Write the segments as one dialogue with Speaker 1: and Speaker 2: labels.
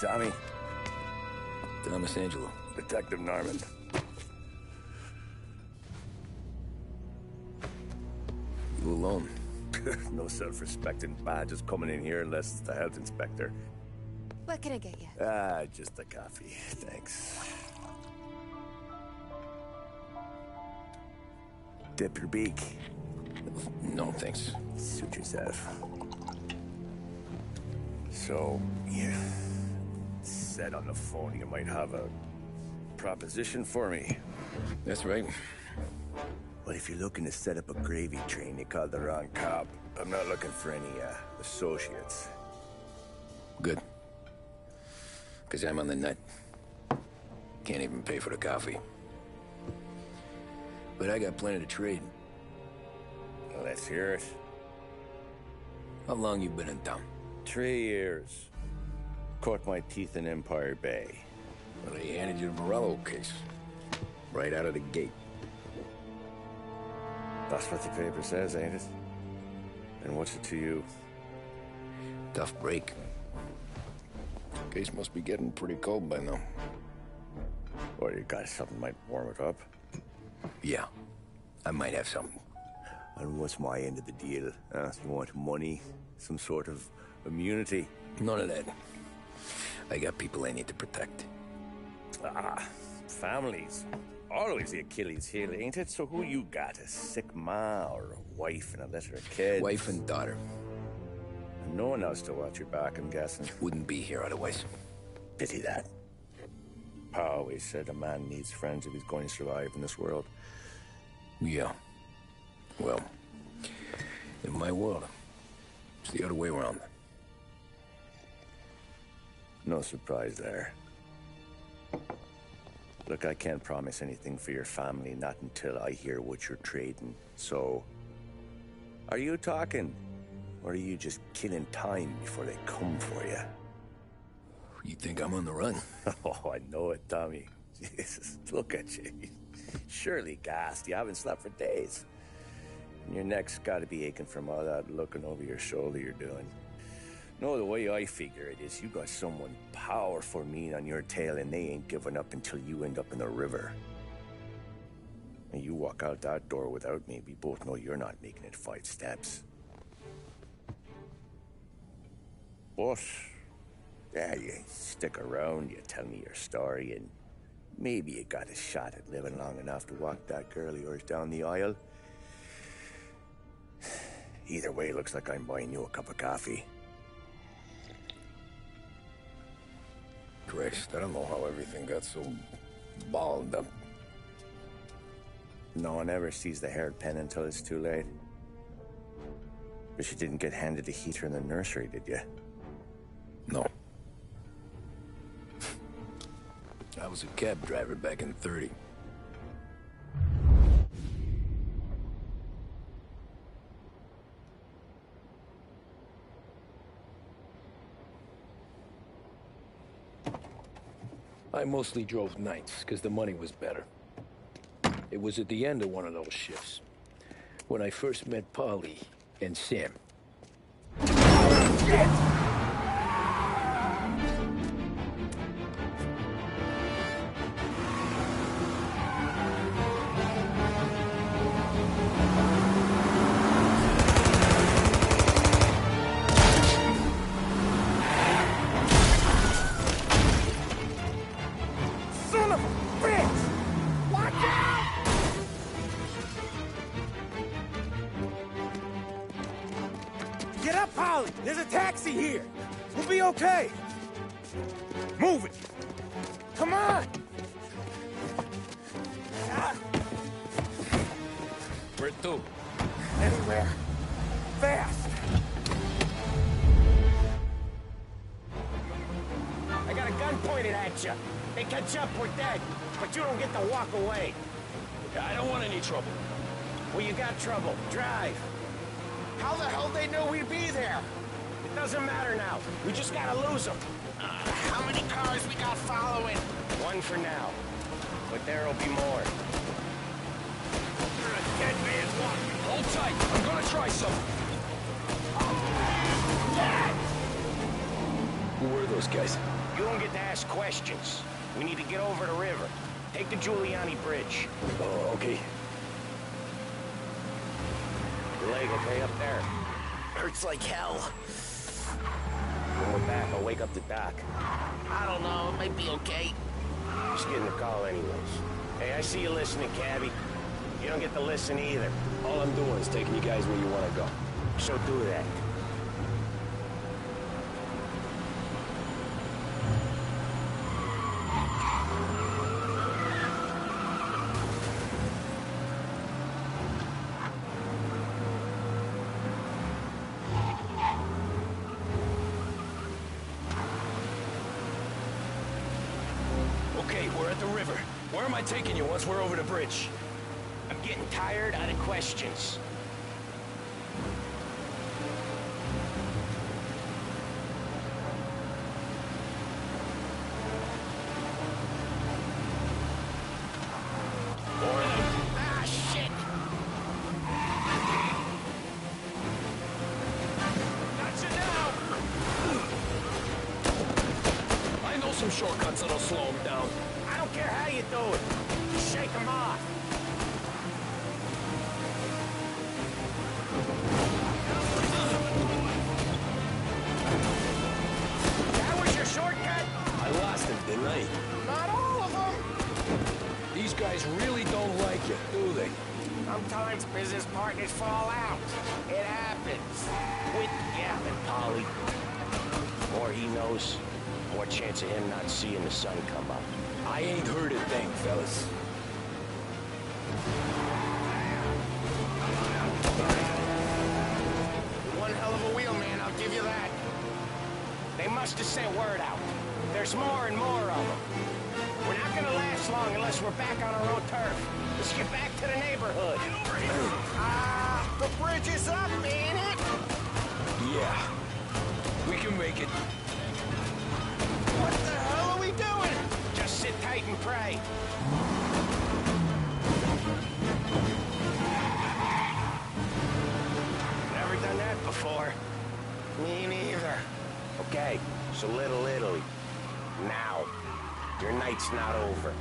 Speaker 1: Tommy.
Speaker 2: Thomas Angelo.
Speaker 1: Detective Norman.
Speaker 2: You alone?
Speaker 1: No self-respecting badges coming in here unless it's the health inspector.
Speaker 3: What can I get you?
Speaker 1: Just a coffee. Thanks. Dip your beak.
Speaker 2: No, thanks.
Speaker 1: Suit yourself. So, you said on the phone you might have a proposition for me.
Speaker 2: That's right.
Speaker 1: Well, if you're looking to set up a gravy train, you called the wrong cop. I'm not looking for any, associates.
Speaker 2: Good. Because I'm on the nut. Can't even pay for the coffee. But I got plenty to trade.
Speaker 1: Well, let's hear it.
Speaker 2: How long you been in town?
Speaker 1: 3 years. Caught my teeth in Empire Bay.
Speaker 2: Well, they handed you the Morello case. Right out of the gate.
Speaker 1: That's what the paper says, ain't it? And what's it to you?
Speaker 2: Tough break. Case must be getting pretty cold by now.
Speaker 1: Or you got something might warm it up?
Speaker 2: Yeah, I might have something.
Speaker 1: And what's my end of the deal? You want money? Some sort of immunity?
Speaker 2: None of that. I got people I need to protect.
Speaker 1: Families. Always the Achilles heel, ain't it? So who you got? A sick ma or a wife and a litter of kids?
Speaker 2: Wife and daughter.
Speaker 1: And no one else to watch your back, I'm guessing.
Speaker 2: Wouldn't be here otherwise.
Speaker 1: Pity that. Pa always said a man needs friends if he's going to survive in this world.
Speaker 2: Yeah. Well, in my world, it's the other way around.
Speaker 1: No surprise there. Look, I can't promise anything for your family, not until I hear what you're trading. So, are you talking? Or are you just killing time before they come for you?
Speaker 2: You think I'm on the run?
Speaker 1: Oh, I know it, Tommy. Jesus, look at you. Surely gassed. You haven't slept for days. And your neck's got to be aching from all that looking over your shoulder you're doing. No, the way I figure it is you got someone powerful mean on your tail and they ain't giving up until you end up in the river. And you walk out that door without me, we both know you're not making it 5 steps. But, yeah, you stick around, you tell me your story, and maybe you got a shot at living long enough to walk that girl of yours down the aisle. Either way, looks like I'm buying you a cup of coffee.
Speaker 2: Christ, I don't know how everything got so balled up.
Speaker 1: No one ever sees the haired pen until it's too late. But you didn't get handed a heater in the nursery, did you?
Speaker 2: No. I was a cab driver back in '30. I mostly drove nights, because the money was better. It was at the end of one of those shifts, when I first met Polly and Sam. Shit!
Speaker 4: Get up, Polly! There's a taxi here! We'll be okay! Move it! Come on!
Speaker 2: Where to?
Speaker 4: Anywhere. Fast!
Speaker 5: I got a gun pointed at you. They catch up, we're dead. But you don't get to walk away.
Speaker 2: I don't want any trouble.
Speaker 5: Well, you got trouble. Drive.
Speaker 4: How the hell they know we'd be there?
Speaker 5: It doesn't matter now. We just gotta lose them.
Speaker 4: How many cars we got following?
Speaker 5: One for now. But there'll be more.
Speaker 4: You're a dead man's walking.
Speaker 2: Hold tight. I'm gonna try something. Who were those guys?
Speaker 5: You don't get to ask questions. We need to get over the river. Take the Giuliani Bridge.
Speaker 2: Oh, okay.
Speaker 5: Your leg okay up there?
Speaker 6: Hurts like hell.
Speaker 5: When we're back, I'll wake up the doc.
Speaker 6: I don't know, it might be okay.
Speaker 5: Just getting the call anyways. Hey, I see you listening, cabbie. You don't get to listen either.
Speaker 2: All I'm doing is taking you guys where you want to go.
Speaker 5: So do that.
Speaker 2: Okay, we're at the river. Where am I taking you once we're over the bridge?
Speaker 5: I'm getting tired out of questions.
Speaker 6: Ah, shit!
Speaker 2: Gotcha now! I know some shortcuts that'll slow him down.
Speaker 5: I don't care how you do it. Just shake them off. That was your shortcut?
Speaker 2: I lost him, didn't I?
Speaker 5: Not all of them.
Speaker 2: These guys really don't like you, do they?
Speaker 5: Sometimes business partners fall out. It happens. Quit yapping, Polly. The more he knows, the more chance of him not seeing the sun come up.
Speaker 2: I ain't heard a thing, fellas.
Speaker 5: One hell of a wheelman, I'll give you that. They must have sent word out. There's more and more of them. We're not gonna last long unless we're back on our own turf. Let's get back to the neighborhood. Get over here! The bridge is up, ain't it?
Speaker 2: Yeah. We can make it.
Speaker 5: What the hell are we doing? Just sit tight and pray. Never done that before. Me neither. Okay, so Little Italy. Now. Your night's not over.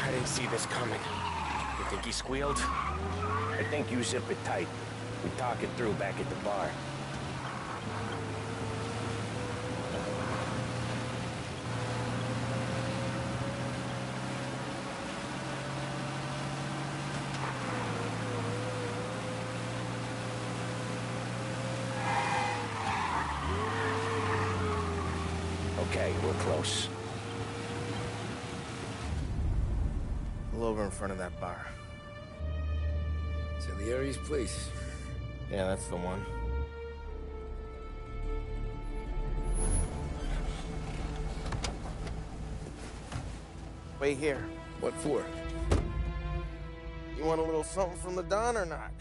Speaker 5: I didn't see this coming. You think he squealed? I think you zip it tight. We talk it through back at the bar. Okay, we're close.
Speaker 4: Pull over in front of that bar.
Speaker 2: Salieri's place.
Speaker 4: Yeah, that's the one. Wait here.
Speaker 2: What for?
Speaker 4: You want a little something from the Don or not?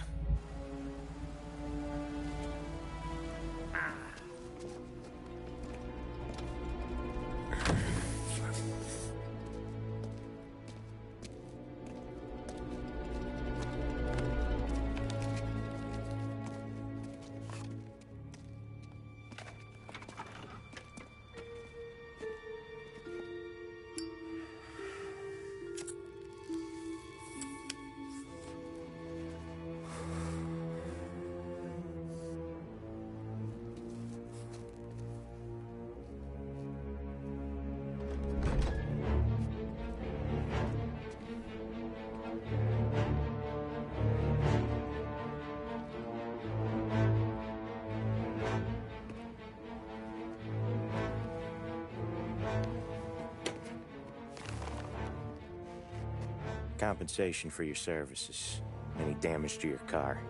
Speaker 1: Compensation for your services. Any damage to your car.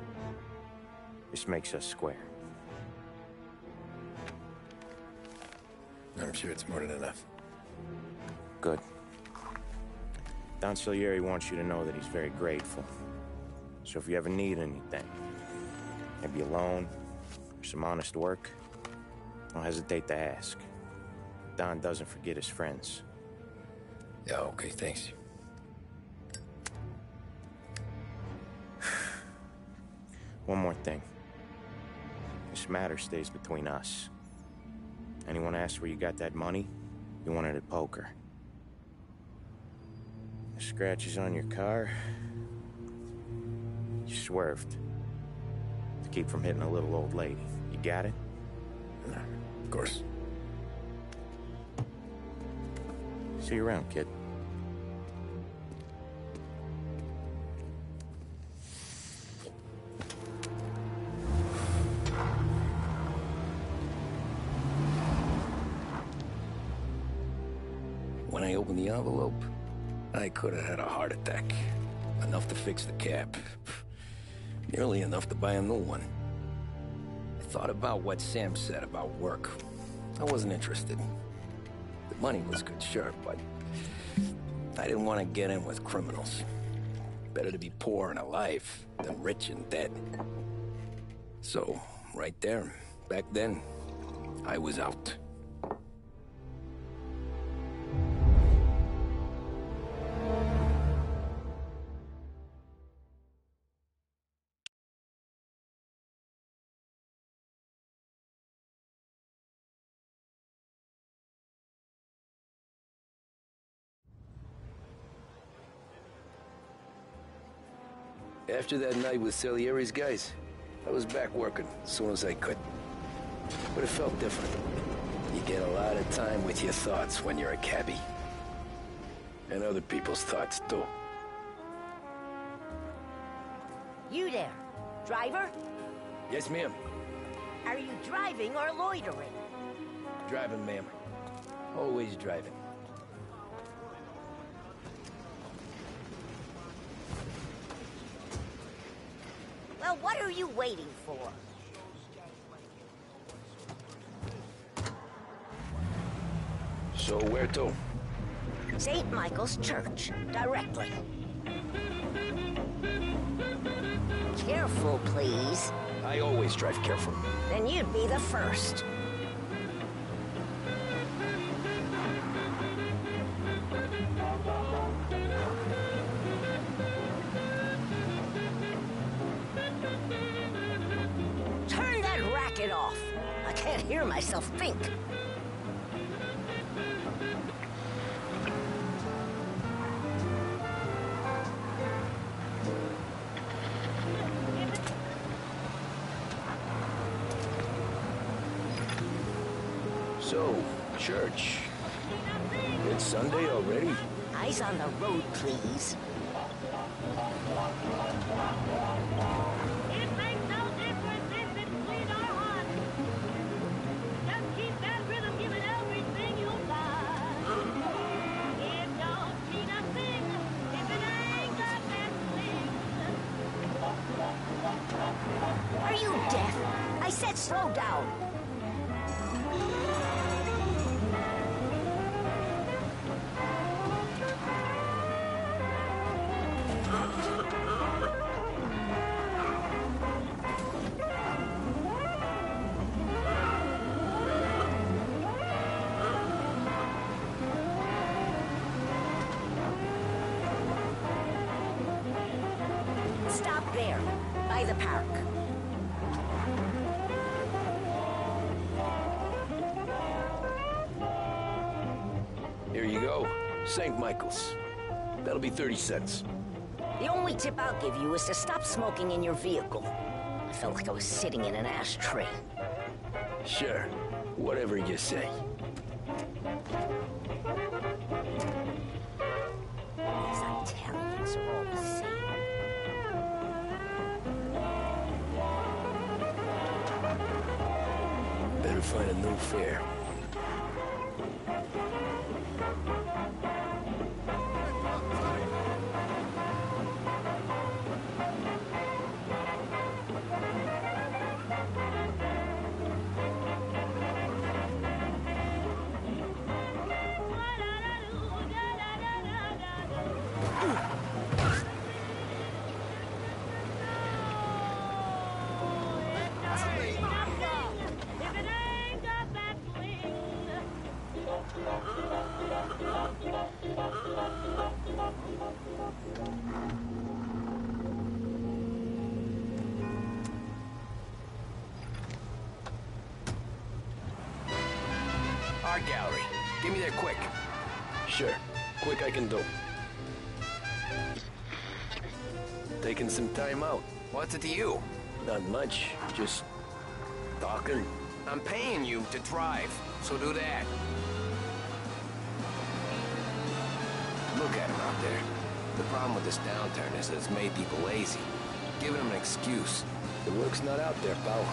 Speaker 1: This makes us square.
Speaker 2: I'm sure it's more than enough.
Speaker 1: Good. Don Salieri wants you to know that he's very grateful. So if you ever need anything, maybe a loan or some honest work, don't hesitate to ask. Don doesn't forget his friends.
Speaker 2: Yeah, okay, thanks.
Speaker 1: One more thing. This
Speaker 5: much matters stays between us. Anyone asks where you got that money, you won it at poker. The scratches on your car, you swerved. To keep from hitting a little old lady. You got it?
Speaker 2: Of course.
Speaker 5: See you around, kid.
Speaker 2: When I opened the envelope, I could have had a heart attack. Enough to fix the cap. Nearly enough to buy a new one. I thought about what Sam said about work. I wasn't interested. The money was good, sure, but I didn't want to get in with criminals. Better to be poor and alive than rich and dead. So, right there, back then, I was out. After that night with Salieri's guys, I was back working as soon as I could. But it felt different. You get a lot of time with your thoughts when you're a cabbie. And other people's thoughts, too.
Speaker 7: You there, driver?
Speaker 2: Yes, ma'am.
Speaker 7: Are you driving or loitering?
Speaker 2: Driving, ma'am. Always driving.
Speaker 7: Well, what are you waiting for?
Speaker 2: So where to?
Speaker 7: St. Michael's Church, directly. Careful, please.
Speaker 2: I always drive careful.
Speaker 7: Then you'd be the first. Turn that racket off. I can't hear myself think.
Speaker 2: So, church. It's Sunday already?
Speaker 7: Eyes on the road, please.
Speaker 8: It makes no difference if it's sweet or hot. Just keep that rhythm, give it everything you got. It don't mean a thing if it ain't got that swing.
Speaker 7: Are you deaf? I said slow down. Stop there, by the park.
Speaker 2: Here you go. St. Michael's. That'll be 30 cents.
Speaker 7: The only tip I'll give you is to stop smoking in your vehicle. I felt like I was sitting in an ashtray.
Speaker 2: Sure. Whatever you say.
Speaker 7: These Italians are all the same.
Speaker 2: Better find a new fare.
Speaker 8: If it ain't got that swing.
Speaker 2: art gallery. Get me there quick. Sure. Quick I can do. Taking some time out. What's it to you? Not much. Just talking. I'm paying you to drive, so do that. Look at him out there. The problem with this downturn is that it's made people lazy. Giving them an excuse. The work's not out there, pal.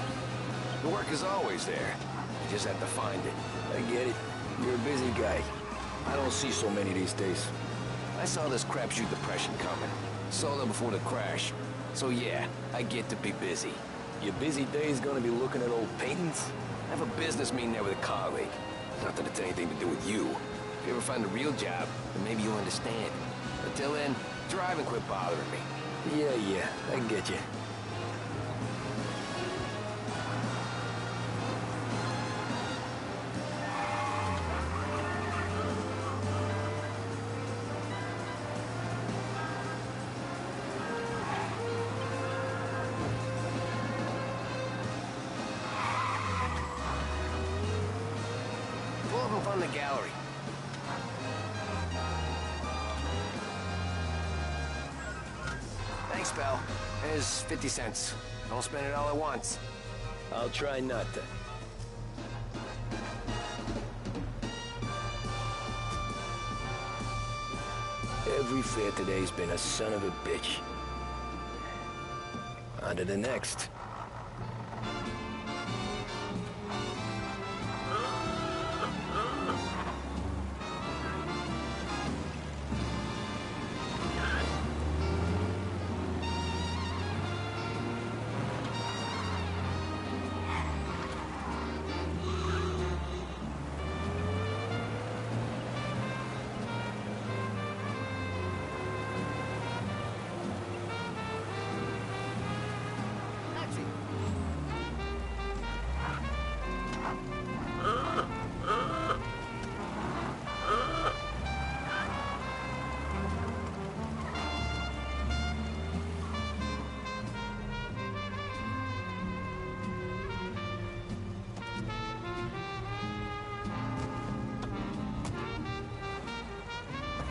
Speaker 2: The work is always there. You just have to find it. I get it. You're a busy guy. I don't see so many these days. I saw this crapshoot depression coming. Saw it before the crash. So yeah, I get to be busy. Your busy day's gonna be looking at old paintings? I have a business meeting there with a colleague. Not that it's anything to do with you. If you ever find a real job, then maybe you'll understand. Until then, drive and quit bothering me. Yeah, I get you. Pull up in front of the gallery. Thanks, pal. Here's 50 cents. Don't spend it all at once. I'll try not to. Every fair today's been a son of a bitch. On to the next.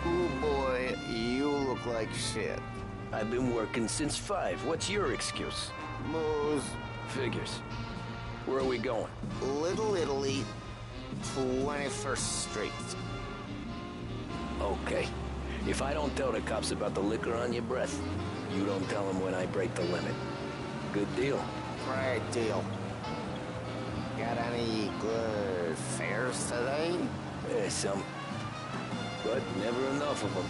Speaker 6: Oh boy, you look like shit.
Speaker 2: I've been working since 5. What's your excuse?
Speaker 6: Booze.
Speaker 2: Figures. Where are we going?
Speaker 6: Little Italy, 21st Street.
Speaker 2: Okay. If I don't tell the cops about the liquor on your breath, you don't tell them when I break the limit. Good deal.
Speaker 6: Great deal. Got any good fares today?
Speaker 2: Some. But never enough of them.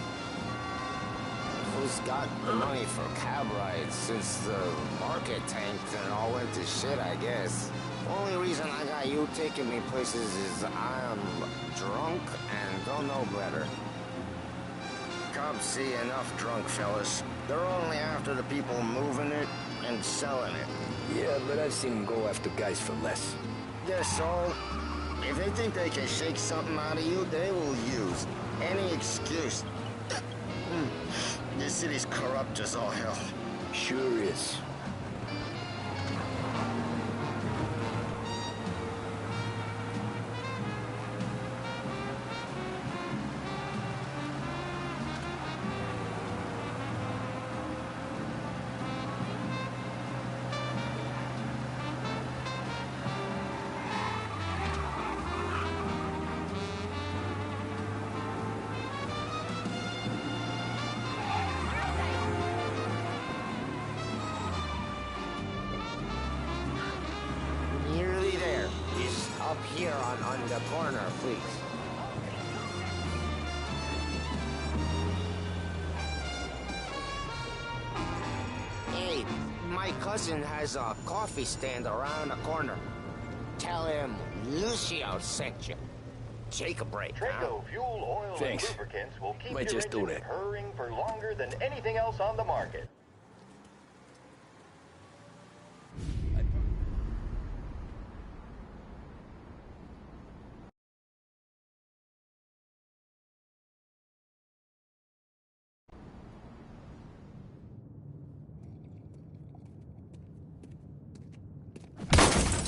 Speaker 6: Who's got the money for cab rides since the market tanked and all went to shit, I guess? Only reason I got you taking me places is I'm drunk and don't know better. Cops see enough drunk fellas. They're only after the people moving it and selling it.
Speaker 2: Yeah, but I've seen them go after guys for less.
Speaker 6: Guess so. If they think they can shake something out of you, they will use any excuse. This city's corrupt as all hell.
Speaker 2: Sure is.
Speaker 6: Nearly there. Is up here on the corner, please. Hey, my cousin has a coffee stand around the corner. Tell him Lucio sent you. Take a break, huh?
Speaker 9: Traco fuel, oil,
Speaker 2: Thanks.
Speaker 9: and lubricants will keep
Speaker 2: Might
Speaker 9: your
Speaker 2: just do
Speaker 9: engine
Speaker 2: that.
Speaker 9: purring for longer than anything else on the market.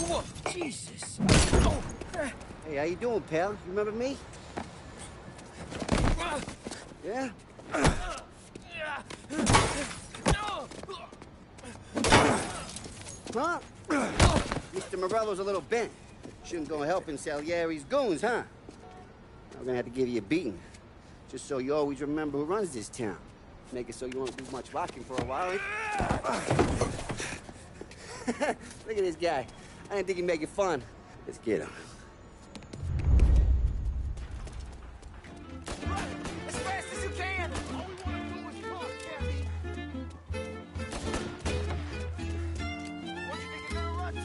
Speaker 2: Whoa, Jesus! Oh,
Speaker 10: Hey, how you doing, pal? You remember me? Yeah? Huh? Mr. Morello's a little bent. Shouldn't go helping Salieri's goons, huh? I'm gonna have to give you a beating. Just so you always remember who runs this town. Make it so you won't do much rocking for a while. Look at this guy. I didn't think he'd make it fun. Let's get him.
Speaker 4: As fast as you can! All we want to do is talk, Cabby! What do you think you're gonna run to?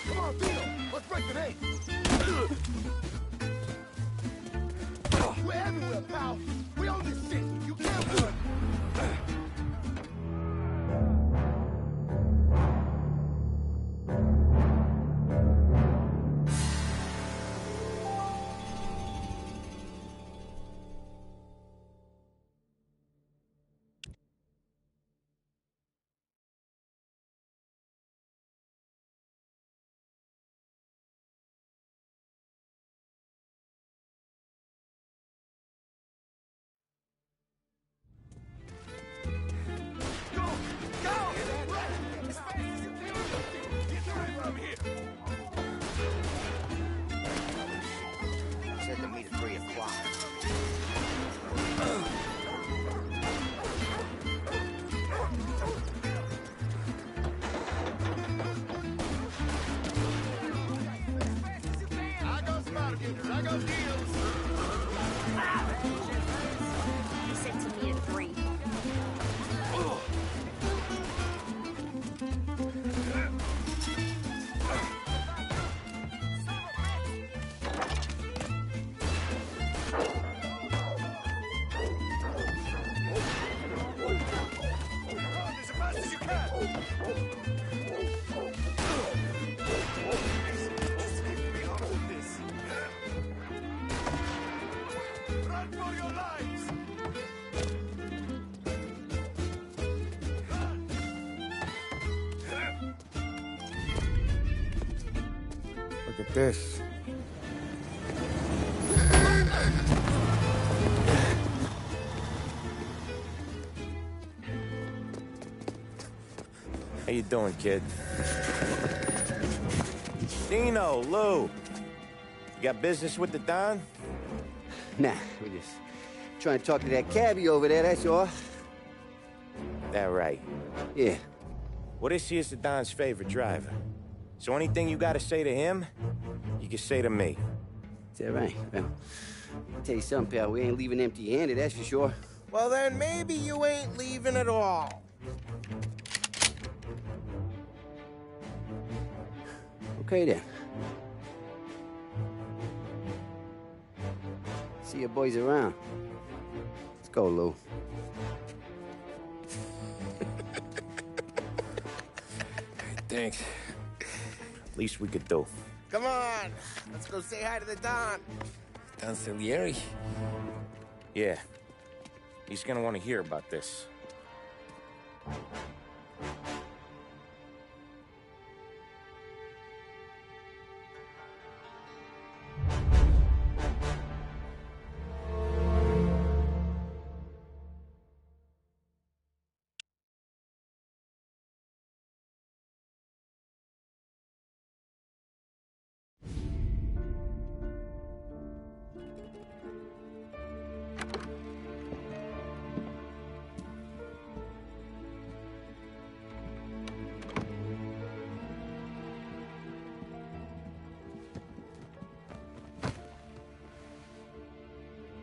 Speaker 4: Come on, Vito! Let's break the name! We're everywhere, pal! We own this shit! You can't run!
Speaker 6: Said to meet at 3 o'clock.
Speaker 4: I got spot getters, I got deals.
Speaker 3: He said to me at 3.
Speaker 4: As fast as you can. Just leave me alone with this. Run for your lives!
Speaker 10: Look at this.
Speaker 1: How you doing, kid? Dino, Lou. You got business with the Don?
Speaker 10: Nah, we're just trying to talk to that cabbie over there, that's all.
Speaker 1: That right.
Speaker 10: Yeah.
Speaker 1: Well, this here's the Don's favorite driver. So anything you gotta say to him, you can say to me.
Speaker 10: Is that right? Well, I'll tell you something, pal. We ain't leaving empty-handed, that's for sure.
Speaker 5: Well, then maybe you ain't leaving at all.
Speaker 10: Okay, then. See your boys around. Let's go, Lou.
Speaker 2: Thanks.
Speaker 1: Least we could do.
Speaker 5: Come on, let's go say hi to the Don.
Speaker 2: Don Salieri?
Speaker 1: Yeah. He's gonna want to hear about this.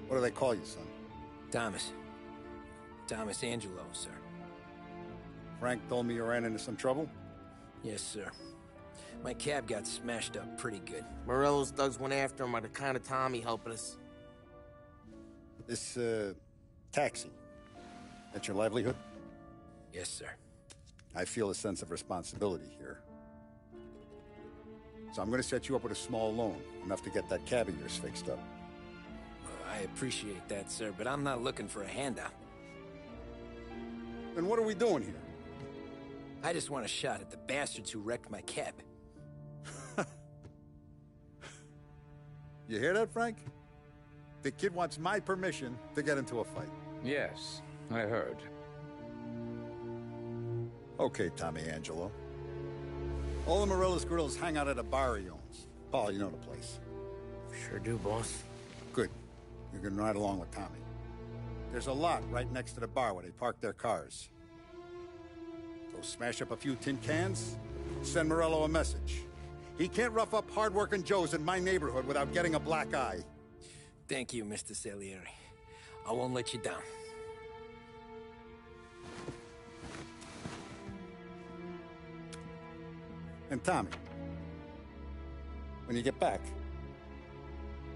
Speaker 11: What do they call you, son?
Speaker 2: Thomas. Thomas Angelo, sir.
Speaker 11: Frank told me you ran into some trouble?
Speaker 2: Yes, sir. My cab got smashed up pretty good.
Speaker 5: Morello's thugs went after him on account of Tommy helping us.
Speaker 11: This, taxi. That's your livelihood?
Speaker 2: Yes, sir.
Speaker 11: I feel a sense of responsibility here. So I'm gonna set you up with a small loan, enough to get that cab of yours fixed up.
Speaker 2: I appreciate that, sir, but I'm not looking for a handout.
Speaker 11: Then what are we doing here?
Speaker 2: I just want a shot at the bastards who wrecked my cab.
Speaker 11: You hear that, Frank? The kid wants my permission to get into a fight.
Speaker 12: Yes, I heard.
Speaker 11: Okay, Tommy Angelo. All the Morello's girls hang out at a bar he owns. Paul, you know the place.
Speaker 6: Sure do, boss.
Speaker 11: Good. You're gonna ride along with Tommy. There's a lot right next to the bar where they park their cars. Go smash up a few tin cans, send Morello a message. He can't rough up hard-working Joes in my neighborhood without getting a black eye.
Speaker 2: Thank you, Mr. Salieri. I won't let you down.
Speaker 11: And Tommy, when you get back,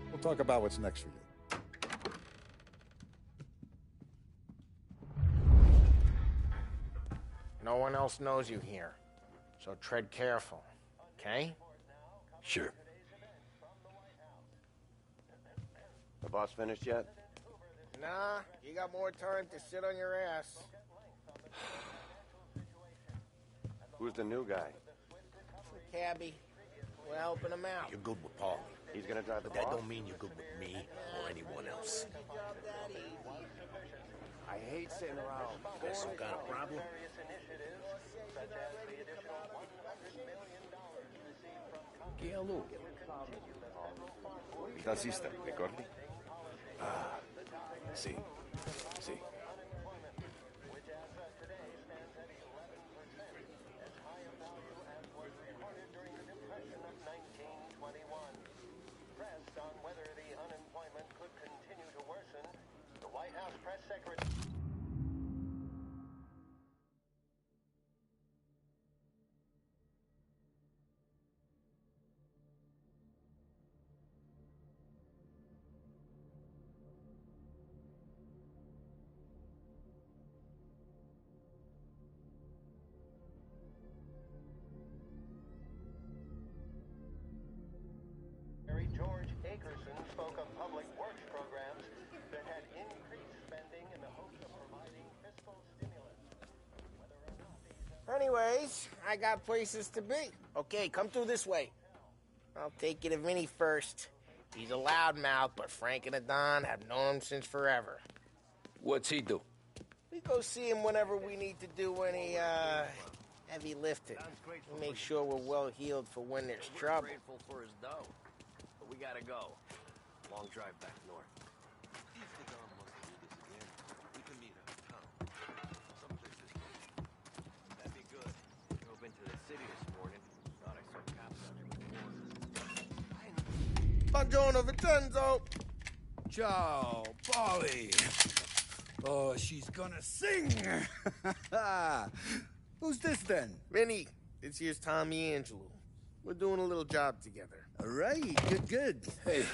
Speaker 11: we'll talk about what's next for you.
Speaker 5: No one else knows you here, so tread careful, okay?
Speaker 2: Sure.
Speaker 13: The boss finished yet?
Speaker 5: Nah, you got more time to sit on your ass.
Speaker 13: Who's the new guy?
Speaker 5: The cabbie. We're helping him out.
Speaker 14: You're good with Paul.
Speaker 13: He's gonna drive the
Speaker 14: But that
Speaker 13: boss?
Speaker 14: don't mean you're good with me or anyone else.
Speaker 13: I hate sitting around.
Speaker 14: Got some kind of problem?
Speaker 13: ¿Qué algo? Taxista, ricordi? Ah, sì, sì.
Speaker 9: Pressed on whether the unemployment could continue to worsen, the White House press secretary... George Akerson spoke of public works programs that had increased spending in the hopes of providing fiscal stimulus.
Speaker 5: Anyways, I got places to be. Okay, come through this way. I'll take you to Vinny first. He's a loudmouth, but Frank and the Don have known him since forever.
Speaker 2: What's he do?
Speaker 5: We go see him whenever we need to do any, heavy lifting. We make sure we're well healed for when there's trouble.
Speaker 2: Grateful for his dough. But we gotta go. Long drive back north.
Speaker 14: If the Don wants to do this again, we can meet uptown. Someplace this close.
Speaker 2: That'd be good. Drove into the city this morning. Thought I saw cops out there before.
Speaker 5: Buongiorno, Vincenzo!
Speaker 15: Ciao, Polly. Oh, she's gonna sing. Who's this then?
Speaker 5: Vinny, this here's Tommy Angelo. We're doing a little job together.
Speaker 15: All right, good. Hey,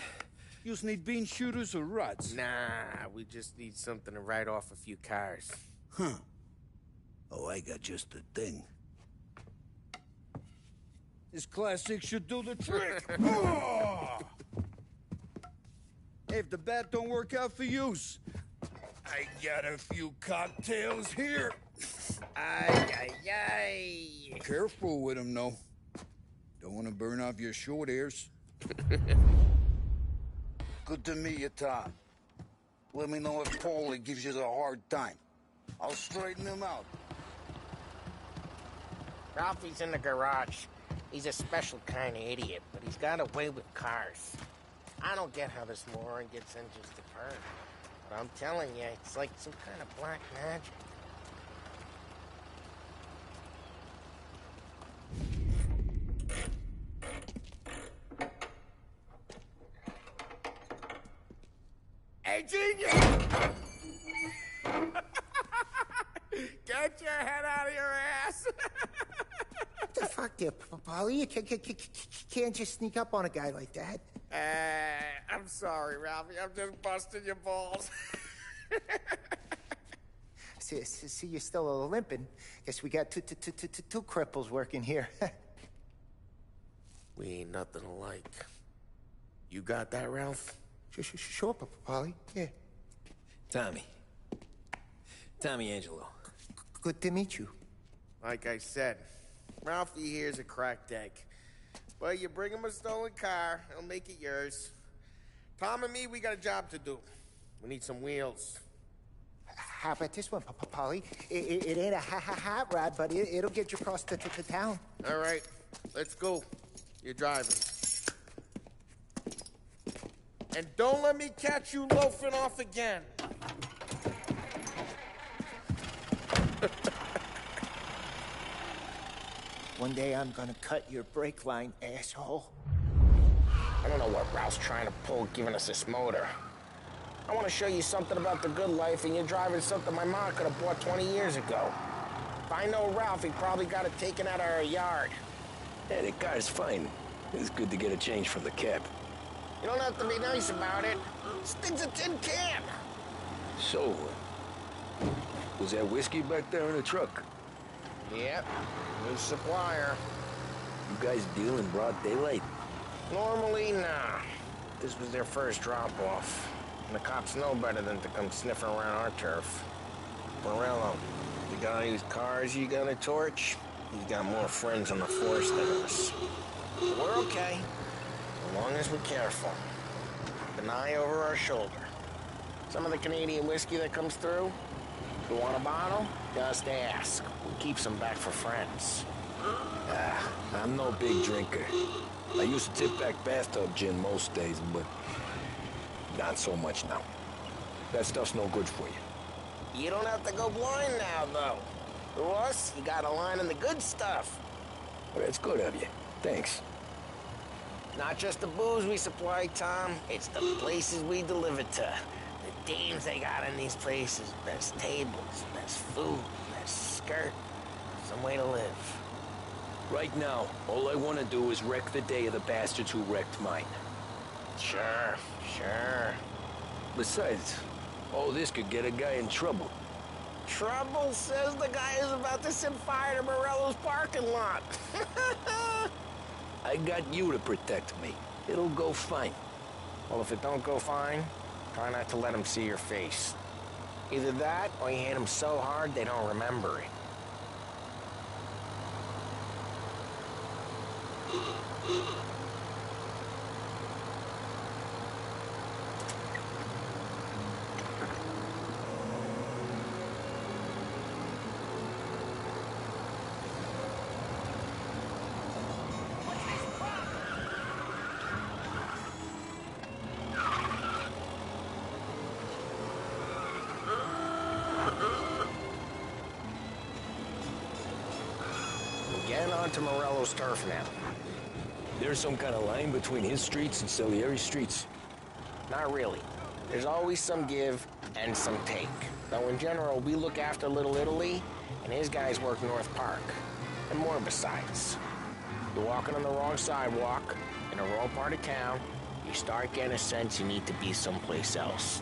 Speaker 15: you need bean shooters or rods?
Speaker 5: Nah, we just need something to write off a few cars.
Speaker 15: Huh. Oh, I got just the thing. This classic should do the trick. Oh! Hey, if the bat don't work out for use, I got a few cocktails here.
Speaker 5: Ay.
Speaker 15: Careful with them, though. Don't want to burn off your short hairs. Good to meet you, Tom. Let me know if Paulie gives you the hard time. I'll straighten him out.
Speaker 5: Ralphie's in the garage. He's a special kind of idiot, but he's got a way with cars. I don't get how this moron gets engines to burn. But I'm telling you, it's like some kind of black magic. Hey, genius! Get your head out of your ass!
Speaker 16: What the fuck there, Polly? You can't just sneak up on a guy like that.
Speaker 5: I'm sorry, Ralphie. I'm just busting your balls.
Speaker 16: See, you're still limping. Guess we got two cripples working here.
Speaker 5: We ain't nothing alike. You got that, Ralph?
Speaker 16: Sure, Polly. Yeah.
Speaker 2: Tommy Angelo.
Speaker 16: Good to meet you.
Speaker 17: Like I said, Ralphie here's a cracked egg. But you bring him a stolen car, he'll make it yours. Tom and me, we got a job to do. We need some wheels.
Speaker 16: How about this one, Polly? It ain't a hot rod, but it'll get you across to town.
Speaker 17: All right, let's go. You're driving. And don't let me catch you loafing off again.
Speaker 16: One day I'm gonna cut your brake line, asshole.
Speaker 5: I don't know what Ralph's trying to pull giving us this motor. I want to show you something about the good life, and you're driving something my mom could have bought 20 years ago. If I know Ralph, he probably got it taken out of our yard.
Speaker 2: Yeah, the car's fine. It's good to get a change from the cab.
Speaker 5: You don't have to be nice about it. This thing's a tin can.
Speaker 2: So, was that whiskey back there in the truck?
Speaker 5: Yep, new supplier.
Speaker 2: You guys deal in broad daylight?
Speaker 5: Normally, nah. This was their first drop-off. And the cops know better than to come sniffing around our turf. Morello, you got any cars you gonna torch? He's got more friends on the force than us. But we're okay, as long as we're careful. Keep an eye over our shoulder. Some of the Canadian whiskey that comes through, if you want a bottle, just ask. We keep some back for friends.
Speaker 2: I'm no big drinker. I used to tip back bathtub gin most days, but not so much now. That stuff's no good for you.
Speaker 5: You don't have to go blind now, though. For us, you got a line in the good stuff.
Speaker 2: Well, that's good of you. Thanks.
Speaker 5: Not just the booze we supply, Tom. It's the places we deliver to. The dames they got in these places. Best tables, best food, best skirt. Some way to live.
Speaker 2: Right now, all I want to do is wreck the day of the bastards who wrecked mine.
Speaker 5: Sure, sure.
Speaker 2: Besides, all this could get a guy in trouble.
Speaker 5: Trouble, says the guy who's about to set fire to Morello's parking lot.
Speaker 2: I got you to protect me. It'll go fine.
Speaker 5: Well, if it don't go fine, try not to let them see your face. Either that, or you hit them so hard they don't remember it. Getting onto Morello's turf now.
Speaker 2: There's some kind of line between his streets and Salieri's streets?
Speaker 5: Not really. There's always some give and some take. Though in general, we look after Little Italy, and his guys work North Park. And more besides. You're walking on the wrong sidewalk, in the wrong part of town, you start getting a sense you need to be someplace else.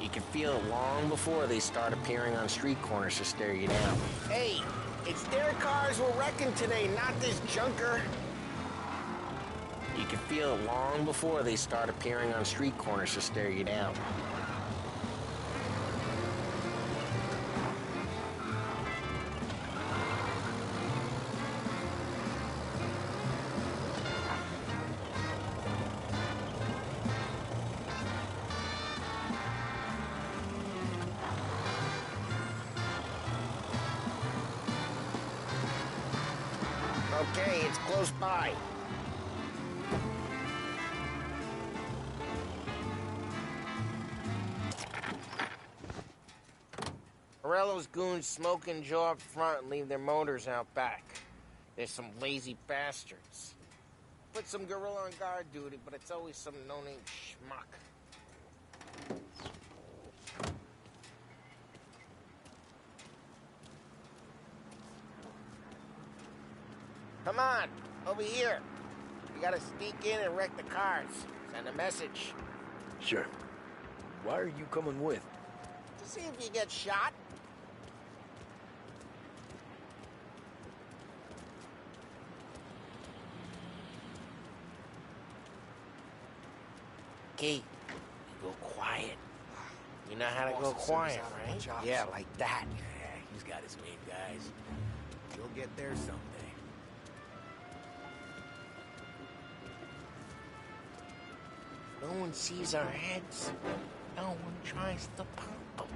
Speaker 5: You can feel it long before they start appearing on street corners to stare you down. Hey, it's their cars we're wrecking today, not this junker. You can feel it long before they start appearing on street corners to stare you down. Okay, it's close by. Morello's goons smoke and jaw up front and leave their motors out back. There's some lazy bastards. Put some gorilla on guard duty, but it's always some no-name schmuck. Come on, over here. You gotta sneak in and wreck the cars. Send a message.
Speaker 2: Sure. Why are you coming with?
Speaker 5: To see if you get shot. Okay, you go quiet. You know how to go quiet, right? Yeah, like that.
Speaker 1: Yeah, he's got his main guys.
Speaker 17: You'll get there someday. No one sees our heads. No one tries to pop them.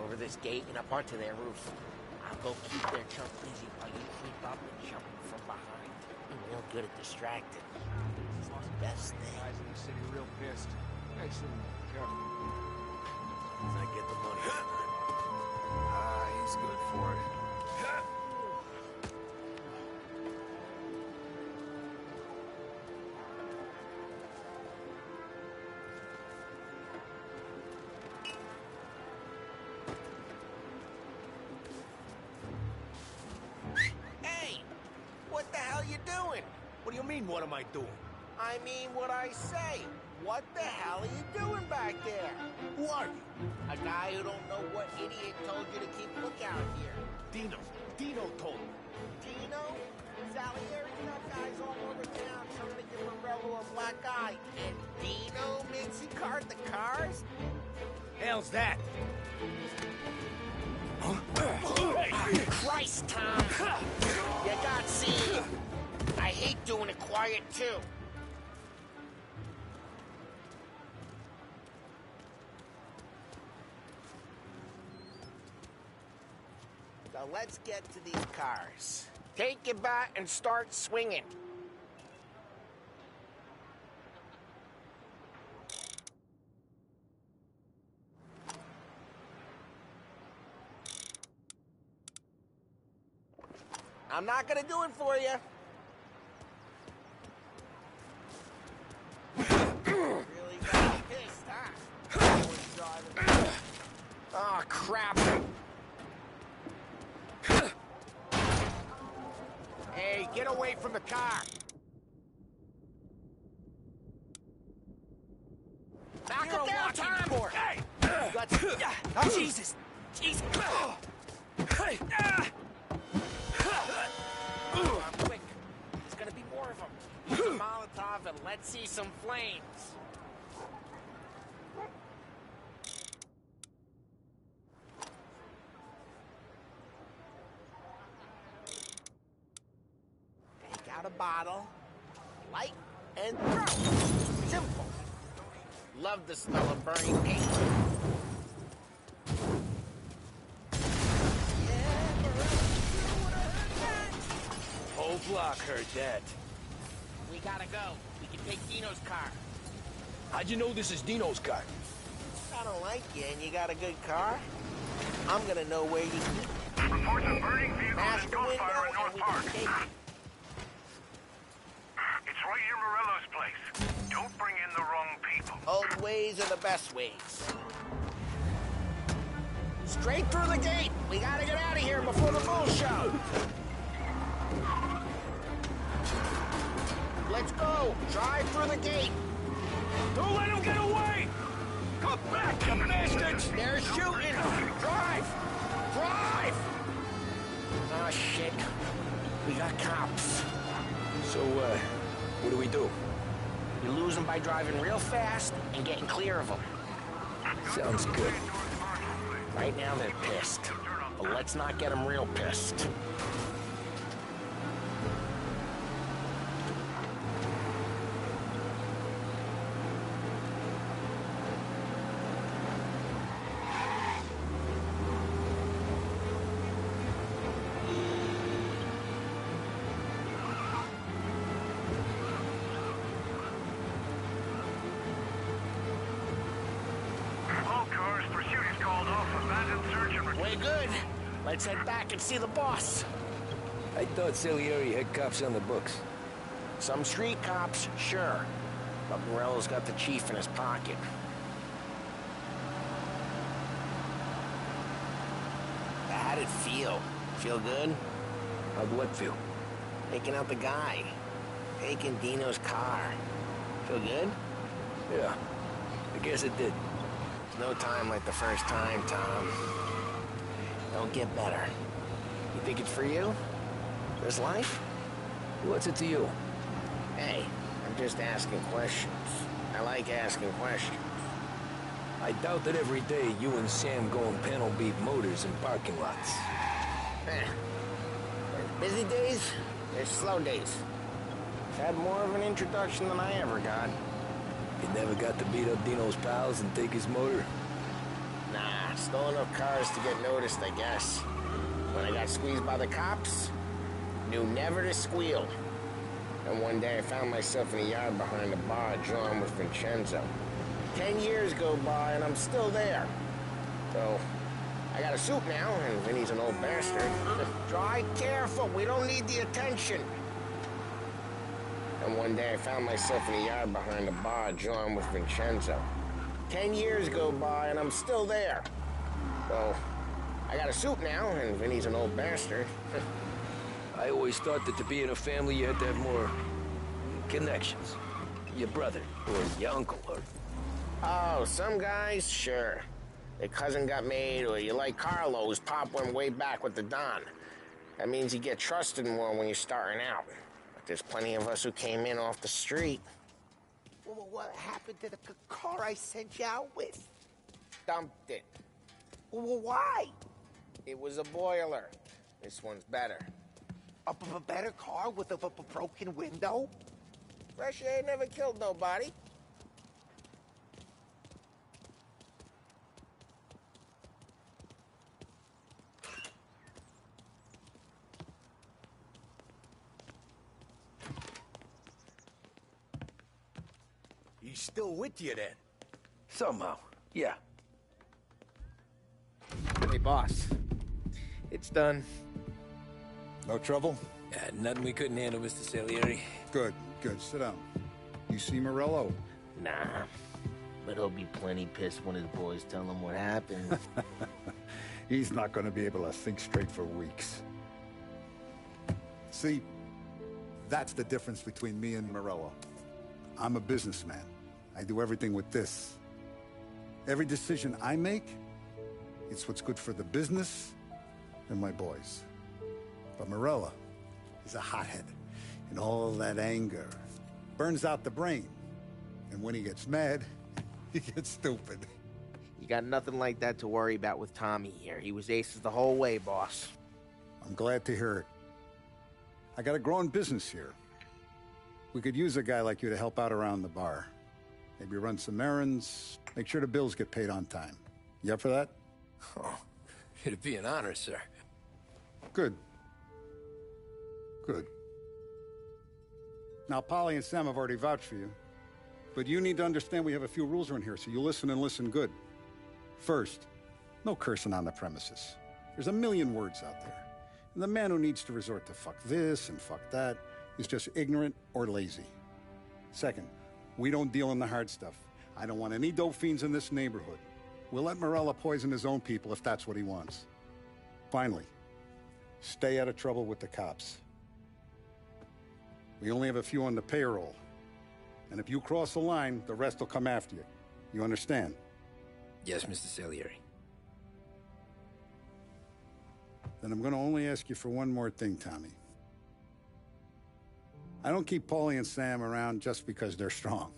Speaker 17: Over this gate and up onto their roof. I'll go keep their chump busy while you creep up and jump from behind. I'm real good at distracting. It's the best thing.
Speaker 4: Guys in the city real pissed. Hey, should be careful.
Speaker 17: As I get the money.
Speaker 2: He's good for it.
Speaker 17: Hey! What the hell you doing?
Speaker 4: What do you mean, what am I doing?
Speaker 17: I mean what I say. What the hell are you doing back there?
Speaker 4: Who are you?
Speaker 17: A guy who don't know what idiot told you to keep lookout here.
Speaker 4: Dino told me.
Speaker 17: Dino? Salieri's got guys all over town trying to give Morello a black eye. And Dino makes you cart the cars?
Speaker 4: Hell's that?
Speaker 17: Christ, Tom! You got seen. I hate doing it quiet, too. So let's get to these cars. Take your bat and start swinging. I'm not gonna do it for you. Really got me pissed, huh? Oh, crap. Hey, get away from the car. Knock him down, Tom! Hey! Oh, Jesus! Jesus! Hey! Quick. There's gonna be more of them. Use a Molotov and let's see some flames. Take out a bottle, light, and throw. Simple. Love the smell of burning paint.
Speaker 2: Whole block heard that.
Speaker 17: We gotta go. We can take Dino's car.
Speaker 2: How'd you know this is Dino's car?
Speaker 17: I don't like you and you got a good car. I'm gonna know where you keep it.
Speaker 18: Reports of burning vehicles
Speaker 17: Past
Speaker 18: and
Speaker 17: the
Speaker 18: gunfire
Speaker 17: window
Speaker 18: in North
Speaker 17: and we
Speaker 18: Park.
Speaker 17: can take it.
Speaker 18: It's right near Morello's place. Don't bring in the wrong people.
Speaker 17: Old ways are the best ways. Straight through the gate. We gotta get out of here before the bull show. Let's go. Drive through the gate.
Speaker 4: Don't let him get away! Come back, you bastards!
Speaker 17: They're shooting. Drive. Drive. Oh, shit. We got cops.
Speaker 2: So, what do we do?
Speaker 17: You lose them by driving real fast and getting clear of them.
Speaker 2: Sounds good.
Speaker 17: Right now they're pissed. But let's not get them real pissed.
Speaker 18: All cars, pursuit is called off. Abandoned search and
Speaker 17: Way good. Let's head back and see the boss.
Speaker 2: I thought Salieri had cops on the books.
Speaker 17: Some street cops, sure. But Morello's got the chief in his pocket. How'd it feel? Feel good?
Speaker 2: How'd what feel?
Speaker 17: Taking out the guy. Taking Dino's car. Feel good?
Speaker 2: Yeah, I guess it did.
Speaker 17: No time like the first time, Tom. Don't get better. You think it's for you? This life?
Speaker 2: What's it to you?
Speaker 17: Hey, I'm just asking questions. I like asking questions.
Speaker 2: I doubt that every day you and Sam go and panel beat motors in parking lots.
Speaker 6: There's busy days, there's slow days. Had more of an introduction than I ever got.
Speaker 2: You never got to beat up Dino's pals and take his motor?
Speaker 6: Nah, stole enough cars to get noticed, I guess. When I got squeezed by the cops, knew never to squeal. And one day I found myself in a yard behind a bar drawn with Vincenzo. 10 years go by and I'm still there. So, I got a suit now, and Vinny's an old bastard. Drive careful, we don't need the attention. And one day I found myself in a yard behind a bar drawn with Vincenzo. 10 years go by and I'm still there. So, I got a suit now, and Vinny's an old bastard.
Speaker 2: I always thought that to be in a family you had to have more connections. Your brother, or your uncle, or...
Speaker 6: Oh, some guys, sure. Their cousin got made, or you like Carlos, Pop went way back with the Don. That means you get trusted more when you're starting out. But there's plenty of us who came in off the street.
Speaker 16: Well, what happened to the car I sent you out with?
Speaker 6: Dumped it.
Speaker 16: Well, why?
Speaker 6: It was a boiler. This one's better.
Speaker 16: A better car with a broken window?
Speaker 6: Fresh air never killed nobody.
Speaker 4: He's still with you then?
Speaker 2: Somehow, yeah.
Speaker 17: Hey, boss. It's done.
Speaker 11: No trouble?
Speaker 2: Yeah, nothing we couldn't handle, Mr. Salieri.
Speaker 11: Good, good. Sit down. You see Morello?
Speaker 6: Nah. But he'll be plenty pissed when his boys tell him what happened.
Speaker 11: He's not going to be able to think straight for weeks. See, that's the difference between me and Morello. I'm a businessman. I do everything with this. Every decision I make, it's what's good for the business and my boys. But Morello is a hothead, and all that anger burns out the brain. And when he gets mad, he gets stupid.
Speaker 17: You got nothing like that to worry about with Tommy here. He was aces the whole way, boss.
Speaker 11: I'm glad to hear it. I got a growing business here. We could use a guy like you to help out around the bar. Maybe run some errands, make sure the bills get paid on time. You up for that?
Speaker 2: Oh, it'd be an honor, sir.
Speaker 11: Good. Good. Now, Polly and Sam have already vouched for you. But you need to understand we have a few rules around here, so you listen and listen good. First, no cursing on the premises. There's a million words out there. And the man who needs to resort to fuck this and fuck that is just ignorant or lazy. Second, we don't deal in the hard stuff. I don't want any dope fiends in this neighborhood. We'll let Morella poison his own people if that's what he wants. Finally, stay out of trouble with the cops. We only have a few on the payroll. And if you cross the line, the rest will come after you. You understand?
Speaker 2: Yes, Mr. Salieri.
Speaker 11: Then I'm going to only ask you for one more thing, Tommy. I don't keep Paulie and Sam around just because they're strong.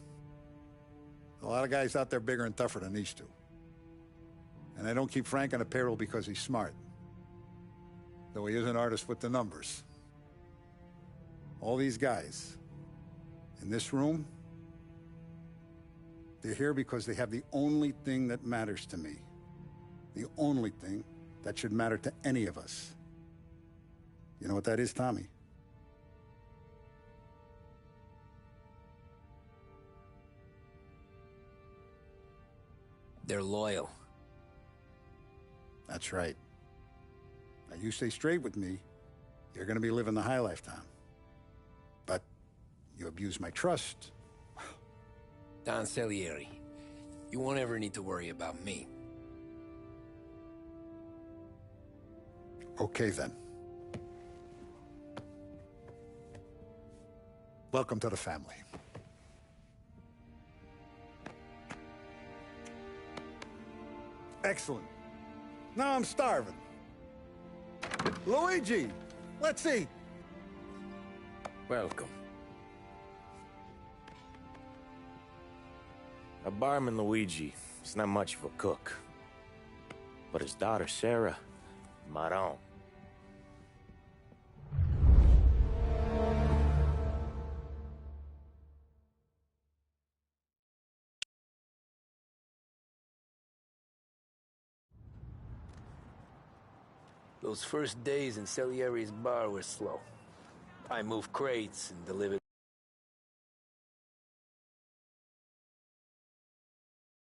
Speaker 11: A lot of guys out there bigger and tougher than these two. And I don't keep Frank on the payroll because he's smart. Though he is an artist with the numbers. All these guys in this room, they're here because they have the only thing that matters to me. The only thing that should matter to any of us. You know what that is, Tommy?
Speaker 2: They're loyal.
Speaker 11: That's right. Now, you stay straight with me, you're gonna be living the high life, Tom. But you abuse my trust.
Speaker 2: Don Salieri, you won't ever need to worry about me.
Speaker 11: Okay, then. Welcome to the family. Excellent. Now I'm starving. Luigi, let's eat.
Speaker 17: Welcome. A barman Luigi,
Speaker 1: He's not much of a cook. But his daughter, Sarah, Maron.
Speaker 2: Those first days in Salieri's bar were slow. I moved crates and delivered